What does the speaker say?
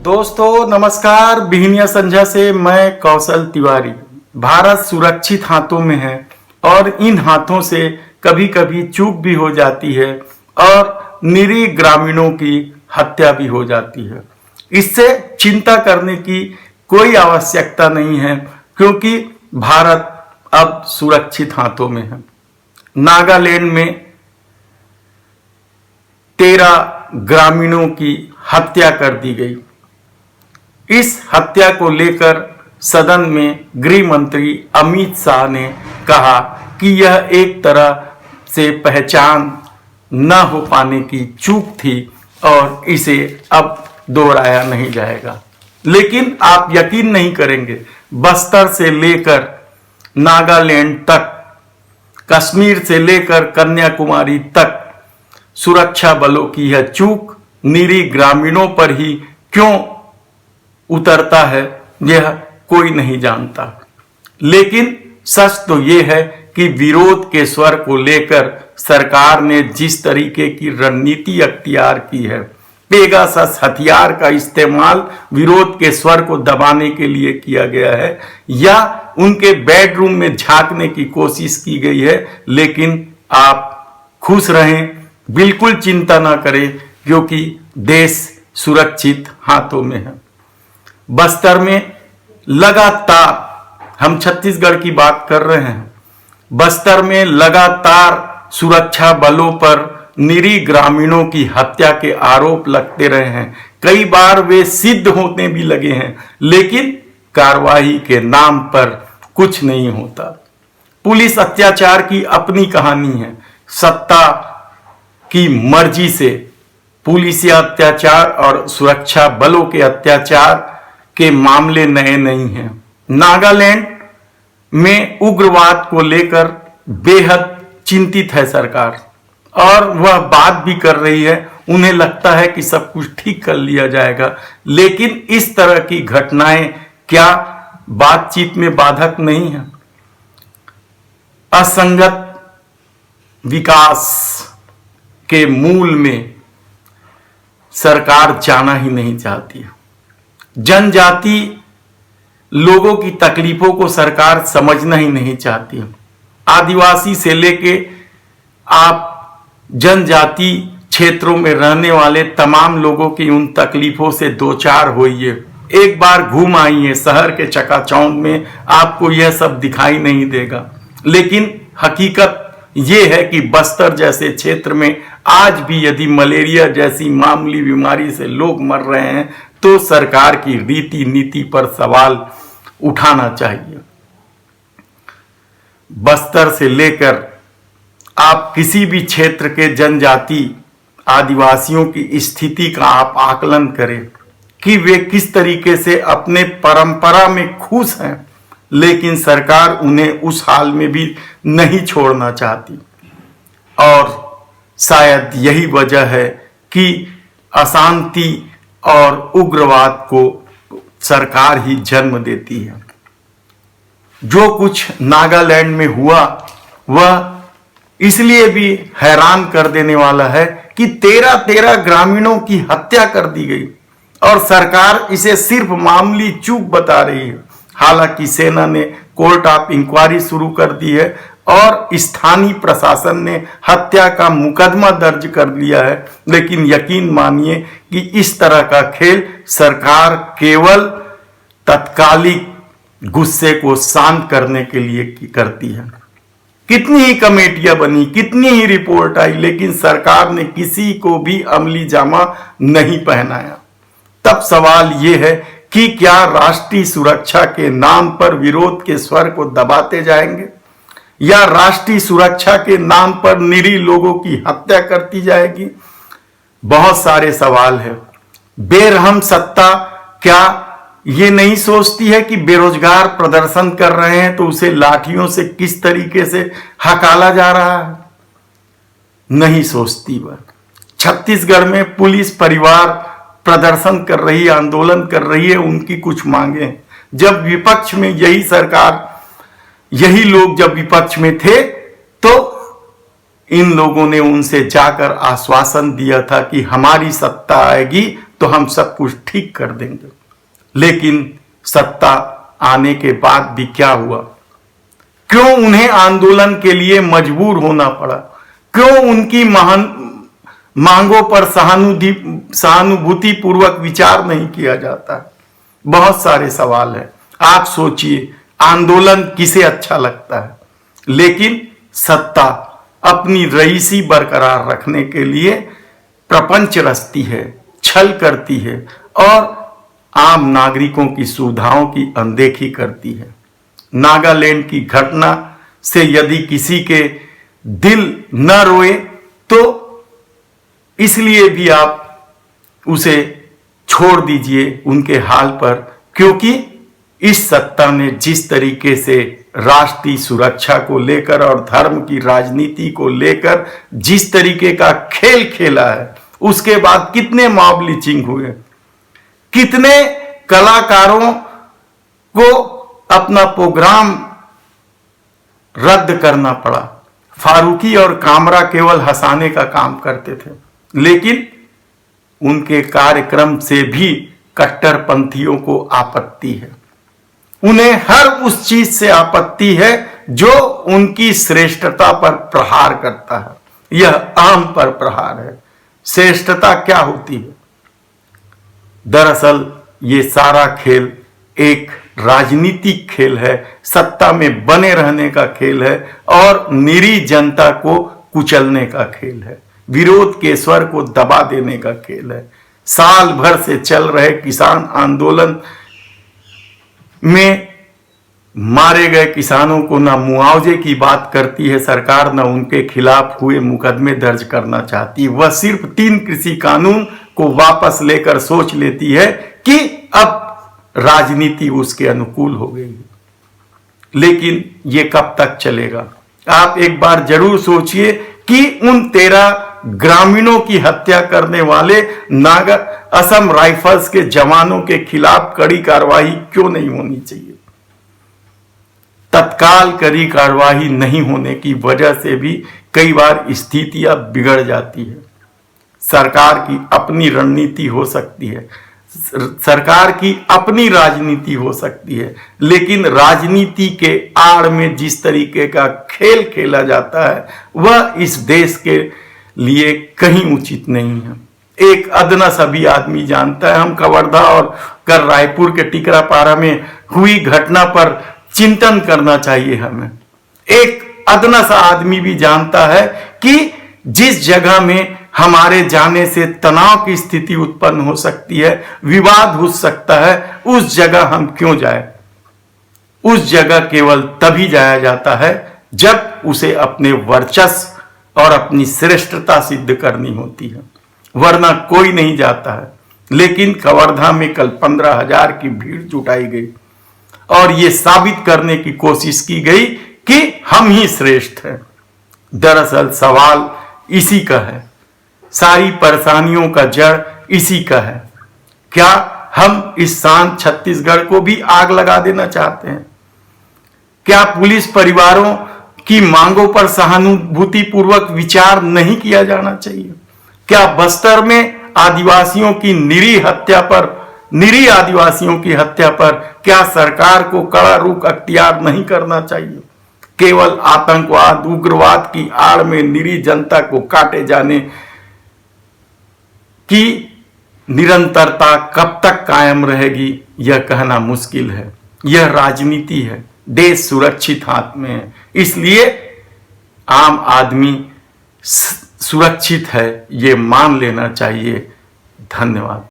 दोस्तों नमस्कार। बिहनिया संझा से मैं कौशल तिवारी। भारत सुरक्षित हाथों में है और इन हाथों से कभी कभी चूक भी हो जाती है और निरीह ग्रामीणों की हत्या भी हो जाती है। इससे चिंता करने की कोई आवश्यकता नहीं है क्योंकि भारत अब सुरक्षित हाथों में है। नागालैंड में 13 ग्रामीणों की हत्या कर दी गई। इस हत्या को लेकर सदन में गृह मंत्री अमित शाह ने कहा कि यह एक तरह से पहचान न हो पाने की चूक थी और इसे अब दोहराया नहीं जाएगा। लेकिन आप यकीन नहीं करेंगे, बस्तर से लेकर नागालैंड तक, कश्मीर से लेकर कन्याकुमारी तक सुरक्षा बलों की यह चूक निरीह ग्रामीणों पर ही क्यों उतरता है यह कोई नहीं जानता। लेकिन सच तो यह है कि विरोध के स्वर को लेकर सरकार ने जिस तरीके की रणनीति अख्तियार की है, पेगासस हथियार का इस्तेमाल विरोध के स्वर को दबाने के लिए किया गया है या उनके बेडरूम में झांकने की कोशिश की गई है। लेकिन आप खुश रहें, बिल्कुल चिंता ना करें क्योंकि देश सुरक्षित हाथों में है। बस्तर में लगातार, हम छत्तीसगढ़ की बात कर रहे हैं, बस्तर में लगातार सुरक्षा बलों पर निरीह ग्रामीणों की हत्या के आरोप लगते रहे हैं। कई बार वे सिद्ध होने भी लगे हैं, लेकिन कार्रवाई के नाम पर कुछ नहीं होता। पुलिस अत्याचार की अपनी कहानी है। सत्ता की मर्जी से पुलिसिया अत्याचार और सुरक्षा बलों के अत्याचार के मामले नए नहीं हैं। नागालैंड में उग्रवाद को लेकर बेहद चिंतित है सरकार और वह बात भी कर रही है। उन्हें लगता है कि सब कुछ ठीक कर लिया जाएगा, लेकिन इस तरह की घटनाएं क्या बातचीत में बाधक नहीं है? असंगत विकास के मूल में सरकार जाना ही नहीं चाहती है। जनजाति लोगों की तकलीफों को सरकार समझना ही नहीं चाहती। आदिवासी से लेके आप जनजाति क्षेत्रों में रहने वाले तमाम लोगों की उन तकलीफों से दो चार होइए। एक बार घूम आइए शहर के चकाचौंध में, आपको यह सब दिखाई नहीं देगा। लेकिन हकीकत यह है कि बस्तर जैसे क्षेत्र में आज भी यदि मलेरिया जैसी मामूली बीमारी से लोग मर रहे हैं तो सरकार की रीति नीति पर सवाल उठाना चाहिए। बस्तर से लेकर आप किसी भी क्षेत्र के जनजाति आदिवासियों की स्थिति का आप आकलन करें कि वे किस तरीके से अपने परंपरा में खुश हैं, लेकिन सरकार उन्हें उस हाल में भी नहीं छोड़ना चाहती। और शायद यही वजह है कि अशांति और उग्रवाद को सरकार ही जन्म देती है। जो कुछ नागालैंड में हुआ वह इसलिए भी हैरान कर देने वाला है कि 13 ग्रामीणों की हत्या कर दी गई और सरकार इसे सिर्फ मामूली चूक बता रही है। हालांकि सेना ने कोर्ट ऑफ इंक्वायरी शुरू कर दी है और स्थानीय प्रशासन ने हत्या का मुकदमा दर्ज कर लिया है। लेकिन यकीन मानिए कि इस तरह का खेल सरकार केवल तत्कालिक गुस्से को शांत करने के लिए करती है। कितनी ही कमेटियां बनी, कितनी ही रिपोर्ट आई, लेकिन सरकार ने किसी को भी अमली जामा नहीं पहनाया। तब सवाल यह है कि क्या राष्ट्रीय सुरक्षा के नाम पर विरोध के स्वर को दबाते जाएंगे या राष्ट्रीय सुरक्षा के नाम पर निरीह लोगों की हत्या करती जाएगी? बहुत सारे सवाल हैं। बेरहम सत्ता क्या ये नहीं सोचती है कि बेरोजगार प्रदर्शन कर रहे हैं तो उसे लाठियों से किस तरीके से हकाला जा रहा है? नहीं सोचती। वह छत्तीसगढ़ में पुलिस परिवार प्रदर्शन कर रही है, आंदोलन कर रही है, उनकी कुछ मांगे। जब विपक्ष में यही सरकार, यही लोग जब विपक्ष में थे तो इन लोगों ने उनसे जाकर आश्वासन दिया था कि हमारी सत्ता आएगी तो हम सब कुछ ठीक कर देंगे। लेकिन सत्ता आने के बाद भी क्या हुआ? क्यों उन्हें आंदोलन के लिए मजबूर होना पड़ा? क्यों उनकी मांगों पर सहानुभूति पूर्वक विचार नहीं किया जाता? बहुत सारे सवाल हैं। आप सोचिए, आंदोलन किसे अच्छा लगता है? लेकिन सत्ता अपनी रईसी बरकरार रखने के लिए प्रपंच रचती है, छल करती है और आम नागरिकों की सुविधाओं की अनदेखी करती है। नागालैंड की घटना से यदि किसी के दिल न रोए तो इसलिए भी आप उसे छोड़ दीजिए उनके हाल पर, क्योंकि इस सत्ता ने जिस तरीके से राष्ट्रीय सुरक्षा को लेकर और धर्म की राजनीति को लेकर जिस तरीके का खेल खेला है, उसके बाद कितने मॉब लिंचिंग हुए, कितने कलाकारों को अपना प्रोग्राम रद्द करना पड़ा। फारूकी और कामरा केवल हंसाने का काम करते थे, लेकिन उनके कार्यक्रम से भी कट्टरपंथियों को आपत्ति है। उन्हें हर उस चीज से आपत्ति है जो उनकी श्रेष्ठता पर प्रहार करता है। यह आम पर प्रहार है। श्रेष्ठता क्या होती है? दरअसल ये सारा खेल एक राजनीतिक खेल है, सत्ता में बने रहने का खेल है और निरीह जनता को कुचलने का खेल है, विरोध के स्वर को दबा देने का खेल है। साल भर से चल रहे किसान आंदोलन में मारे गए किसानों को न मुआवजे की बात करती है सरकार, न उनके खिलाफ हुए मुकदमे दर्ज करना चाहती। वह सिर्फ 3 कृषि कानून को वापस लेकर सोच लेती है कि अब राजनीति उसके अनुकूल हो गई। लेकिन ये कब तक चलेगा? आप एक बार जरूर सोचिए कि उन 13 ग्रामीणों की हत्या करने वाले असम राइफल्स के जवानों के खिलाफ कड़ी कार्रवाई क्यों नहीं होनी चाहिए? तत्काल कड़ी कार्रवाई नहीं होने की वजह से भी कई बार स्थितियां बिगड़ जाती है। सरकार की अपनी रणनीति हो सकती है, सरकार की अपनी राजनीति हो सकती है, लेकिन राजनीति के आड़ में जिस तरीके का खेल खेला जाता है वह इस देश के लिए कहीं उचित नहीं है। एक अदना सभी आदमी जानता है। हम कवर्धा और कर रायपुर के टिकरापारा में हुई घटना पर चिंतन करना चाहिए हमें। एक अदना सा आदमी भी जानता है कि जिस जगह में हमारे जाने से तनाव की स्थिति उत्पन्न हो सकती है, विवाद हो सकता है, उस जगह हम क्यों जाए? उस जगह केवल तभी जाया जाता है जब उसे अपने वर्चस्व और अपनी श्रेष्ठता सिद्ध करनी होती है, वरना कोई नहीं जाता है। लेकिन कवर्धा में कल 15,000 की भीड़ जुटाई गई और यह साबित करने की कोशिश की गई कि हम ही श्रेष्ठ हैं। दरअसल सवाल इसी का है, सारी परेशानियों का जड़ इसी का है। क्या हम इस शांत छत्तीसगढ़ को भी आग लगा देना चाहते हैं? क्या पुलिस परिवारों की मांगों पर सहानुभूति पूर्वक विचार नहीं किया जाना चाहिए? क्या बस्तर में आदिवासियों की निरीह आदिवासियों की हत्या पर क्या सरकार को कड़ा रुख अख्तियार नहीं करना चाहिए? केवल आतंकवाद, उग्रवाद की आड़ में निरीह जनता को काटे जाने की निरंतरता कब तक कायम रहेगी, यह कहना मुश्किल है। यह राजनीति है, देश सुरक्षित हाथ में है, इसलिए आम आदमी सुरक्षित है, ये मान लेना चाहिए। धन्यवाद।